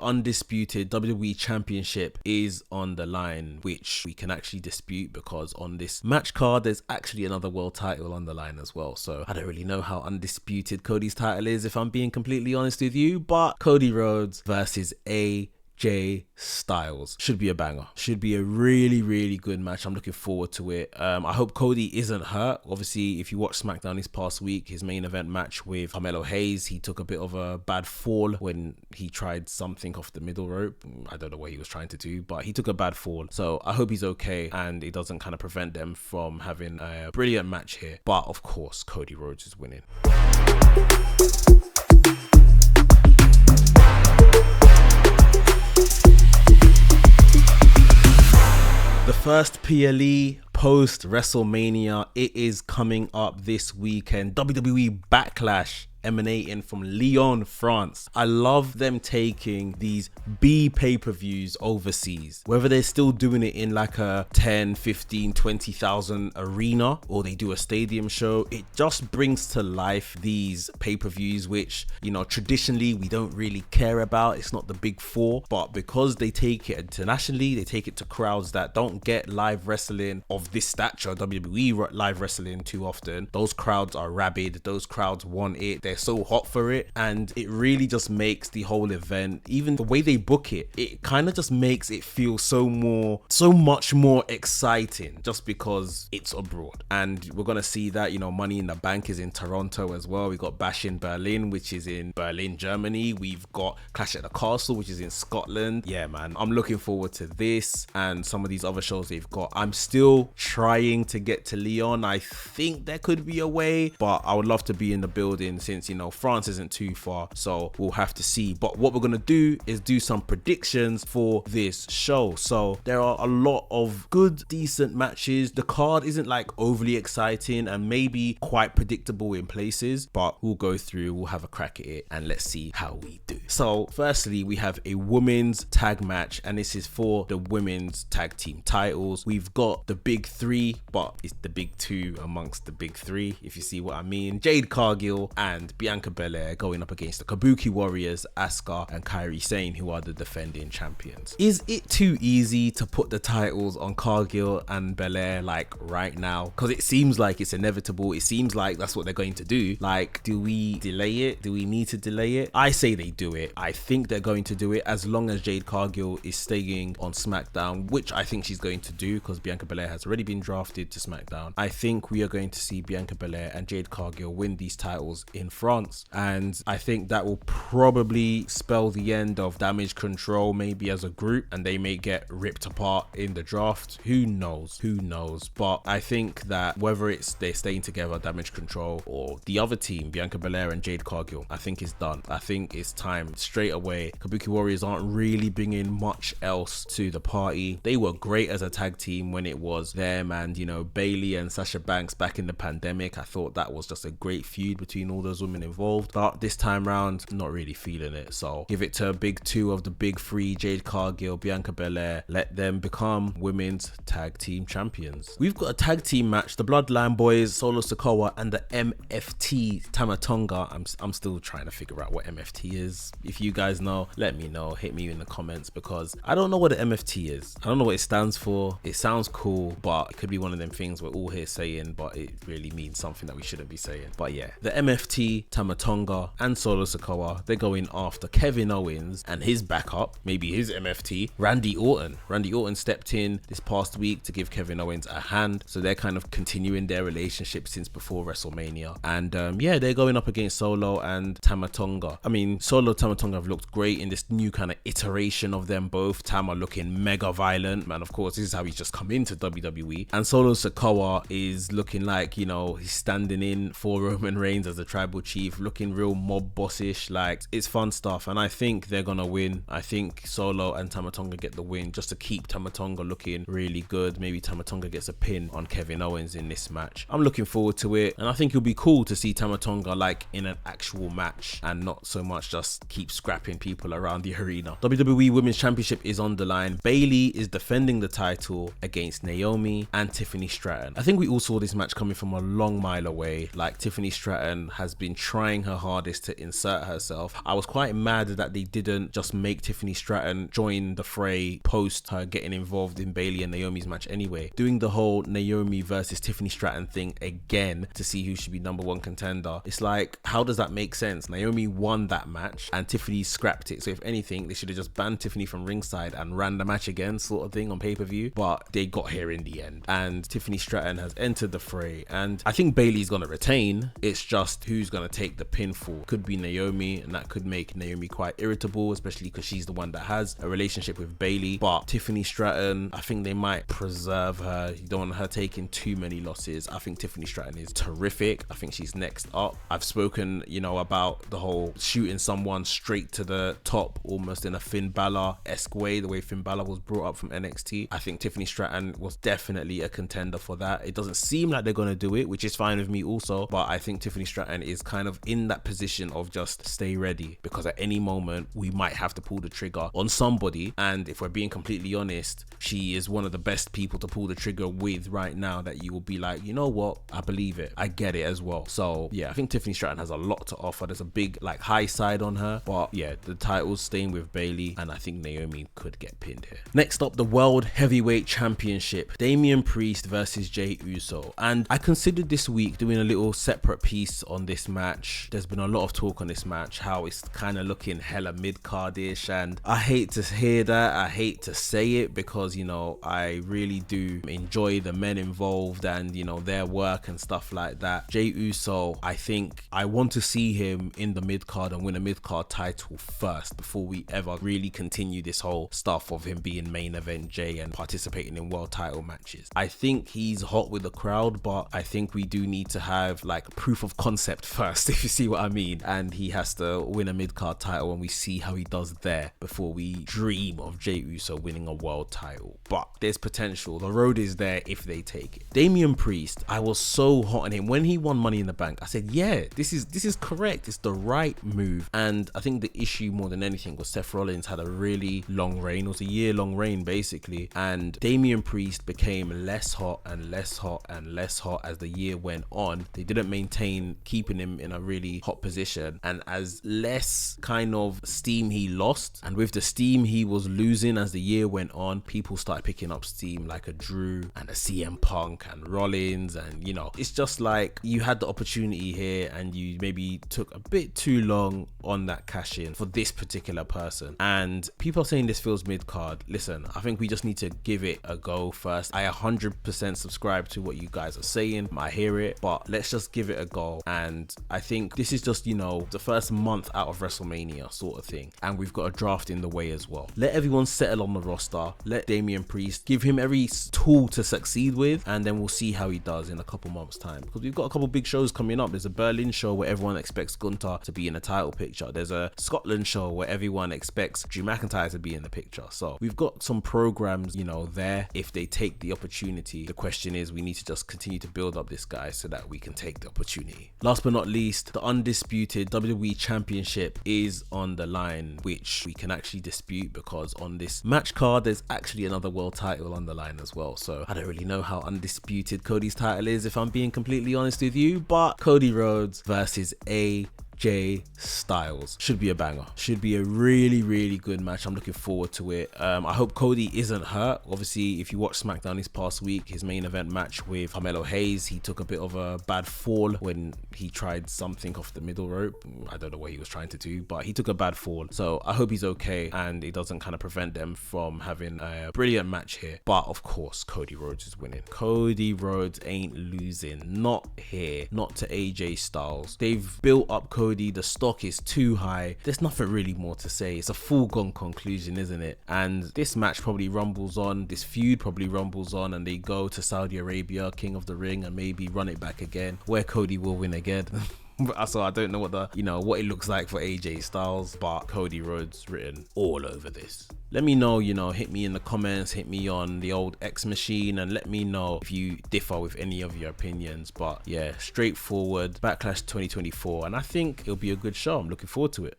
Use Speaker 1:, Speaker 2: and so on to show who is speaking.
Speaker 1: the undisputed WWE Championship is on the line, which we can actually dispute because on this match card, there's actually another world title on the line as well. So I don't really know how undisputed Cody's title is, if I'm being completely honest with you, but Cody Rhodes versus AJ Styles should be a banger. Should be a really good match. I'm looking forward to it. I hope Cody isn't hurt. Obviously, if you watch SmackDown this past week, his main event match with Carmelo Hayes, he took a bit of a bad fall when he tried something off the middle rope. I don't know what he was trying to do, but he took a bad fall. So I hope he's okay and it doesn't kind of prevent them from having a brilliant match here. But of course, Cody Rhodes is winning. The first PLE post WrestleMania, it is coming up this weekend. WWE Backlash, emanating from Lyon, France. I love them taking these B pay-per-views overseas, whether they're still doing it in like a 10, 15, 20,000 arena or they do a stadium show. It just brings to life these pay-per-views, which, you know, traditionally we don't really care about. It's not the big four, but because they take it internationally, they take it to crowds that don't get live wrestling of this stature, WWE live wrestling, too often. Those crowds are rabid. Those crowds want it. They're so hot for it, and it really just makes the whole event, even the way they book it, it kind of just makes it feel so much more exciting just because it's abroad. And we're gonna see that, you know, Money in the Bank is in Toronto as well. We got Bash in Berlin, which is in Berlin, Germany. We've got Clash at the Castle, which is in Scotland. Yeah, man, I'm looking forward to this and some of these other shows they've got. I'm still trying to get to Lyon. I think there could be a way, but I would love to be in the building since, you know, France isn't too far, so we'll have to see. But what we're gonna do is do some predictions for this show. So there are a lot of good, decent matches. The card isn't like overly exciting and maybe quite predictable in places, but we'll go through, we'll have a crack at it, and let's see how we do. So firstly, we have a women's tag match, and this is for the women's tag team titles. We've got the big three, but it's the big two amongst the big three, if you see what I mean. Jade Cargill and Bianca Belair going up against the Kabuki Warriors, Asuka and Kairi Sane, who are the defending champions. Is it too easy to put the titles on Cargill and Belair like right now? Because it seems like it's inevitable. It seems like that's what they're going to do. Like, do we delay it? Do we need to delay it? I say they do it. I think they're going to do it as long as Jade Cargill is staying on SmackDown, which I think she's going to do because Bianca Belair has already been drafted to SmackDown. I think we are going to see Bianca Belair and Jade Cargill win these titles in France, and I think that will probably spell the end of Damage Control maybe as a group, and they may get ripped apart in the draft. Who knows? But I think that whether it's they're staying together, Damage Control, or the other team, Bianca Belair and Jade Cargill, I think it's done. I think it's time straight away. Kabuki Warriors aren't really bringing much else to the party. They were great as a tag team when it was them and, you know, Bayley and Sasha Banks back in the pandemic. I thought that was just a great feud between all those women involved, but this time round, not really feeling it. So give it to a big two of the big three, Jade Cargill, Bianca Belair. Let them become women's tag team champions. We've got a tag team match, the Bloodline Boys, Solo Sikoa and the MFT Tamatonga. I'm still trying to figure out what MFT is. If you guys know, let me know. Hit me in the comments because I don't know what the MFT is. I don't know what it stands for. It sounds cool, but it could be one of them things we're all here saying, but it really means something that we shouldn't be saying. But yeah, the MFT, Tamatonga and Solo Sikoa, they're going after Kevin Owens and his backup, maybe his MFT, Randy Orton. Randy Orton stepped in this past week to give Kevin Owens a hand, so they're kind of continuing their relationship since before WrestleMania. And yeah, they're going up against Solo and Tamatonga. I mean, Solo, Tamatonga have looked great in this new kind of iteration of them both. Tama looking mega violent, man. Of course, this is how he's just come into WWE. And Solo Sikoa is looking like, you know, he's standing in for Roman Reigns as a tribal chief, looking real mob bossish. Like, it's fun stuff, and I think they're gonna win. I think Solo and Tamatonga get the win just to keep Tamatonga looking really good. Maybe Tamatonga gets a pin on Kevin Owens in this match. I'm looking forward to it, and I think it'll be cool to see Tamatonga like in an actual match and not so much just keep scrapping people around the arena. WWE Women's Championship is on the line. Bayley is defending the title against Naomi and Tiffany Stratton. I think we all saw this match coming from a long mile away. Like, Tiffany Stratton has been been trying her hardest to insert herself. I was quite mad that they didn't just make Tiffany Stratton join the fray post her getting involved in Bayley and Naomi's match anyway. Doing the whole Naomi versus Tiffany Stratton thing again to see who should be number one contender. It's like, how does that make sense? Naomi won that match and Tiffany scrapped it. So if anything, they should have just banned Tiffany from ringside and ran the match again, sort of thing, on pay-per-view. But they got here in the end, and Tiffany Stratton has entered the fray, and I think Bayley's gonna retain. It's just who's gonna take the pinfall. Could be Naomi, and that could make Naomi quite irritable, especially because she's the one that has a relationship with Bayley. But Tiffany Stratton, I think they might preserve her. You don't want her taking too many losses. I think Tiffany Stratton is terrific. I think she's next up. I've spoken, about the whole shooting someone straight to the top, almost in a Finn Balor-esque way, the way Finn Balor was brought up from NXT. I think Tiffany Stratton was definitely a contender for that. It doesn't seem like they're going to do it, which is fine with me also, but I think Tiffany Stratton is kind of in that position of just stay ready, because at any moment we might have to pull the trigger on somebody, and if we're being completely honest, she is one of the best people to pull the trigger with right now, that you will be like, you know what, I believe it, I get it as well. So yeah, I think Tiffany Stratton has a lot to offer. There's a big high side on her, but yeah, the title's staying with Bayley, and I think Naomi could get pinned here. Next up, the World Heavyweight Championship, Damian Priest versus Jey Uso. And I considered this week doing a little separate piece on this match. There's been a lot of talk on this match, how it's kind of looking hella mid-cardish, and I hate to hear that, I hate to say it, because I really do enjoy the men involved and their work and stuff like that. Jey Uso, I think I want to see him in the mid-card and win a mid-card title first before we ever really continue this whole stuff of him being main event Jey and participating in world title matches. I think he's hot with the crowd, but I think we do need to have proof of concept first, if you see what I mean, and he has to win a mid-card title and we see how he does there before we dream of Jey Uso winning a world title. But there's potential, the road is there if they take it. Damian Priest, I was so hot on him when he won Money in the Bank. I said, yeah, this is correct, it's the right move. And I think the issue more than anything was Seth Rollins had a really long reign. It was a year-long reign basically, and Damian Priest became less hot and less hot and less hot as the year went on. They didn't maintain keeping him in a really hot position, and as less kind of steam he lost, and with the steam he was losing as the year went on, people started picking up steam like a Drew and a CM Punk and Rollins, and it's just like you had the opportunity here and you maybe took a bit too long on that cash in for this particular person. And people are saying this feels mid-card. Listen, I think we just need to give it a go first. I 100% subscribe to what you guys are saying, I hear it, but let's just give it a go. And I think this is just the first month out of WrestleMania sort of thing, and we've got a draft in the way as well. Let everyone settle on the roster, let Damian Priest, give him every tool to succeed with, and then we'll see how he does in a couple months time, because we've got a couple big shows coming up. There's a Berlin show where everyone expects Gunther to be in a title picture. There's a Scotland show where everyone expects Drew McIntyre to be in the picture. So we've got some programs there if they take the opportunity. The question is, we need to just continue to build up this guy so that we can take the opportunity. Last but not least, the undisputed WWE Championship is on the line, which we can actually dispute, because on this match card there's actually another world title on the line as well. So I don't really know how undisputed Cody's title is, if I'm being completely honest with you, but Cody Rhodes versus AJ Styles should be a banger, should be a really good match. I'm looking forward to it. I hope Cody isn't hurt. Obviously, if you watch SmackDown this past week, his main event match with Carmelo Hayes, he took a bit of a bad fall when he tried something off the middle rope. I don't know what he was trying to do, but he took a bad fall. So I hope he's okay and it doesn't kind of prevent them from having a brilliant match here. But of course, Cody Rhodes is winning. Cody Rhodes ain't losing, not here, not to AJ Styles. They've built up Cody, the stock is too high. There's nothing really more to say. It's a foregone conclusion, isn't it? And this match probably rumbles on, this feud probably rumbles on, and they go to Saudi Arabia, King of the Ring, and maybe run it back again, where Cody will win again. So I don't know what what it looks like for AJ Styles, but Cody Rhodes written all over this. Let me know, hit me in the comments, hit me on the old X machine, and let me know if you differ with any of your opinions. But yeah, straightforward Backlash 2024, and I think it'll be a good show. I'm looking forward to it.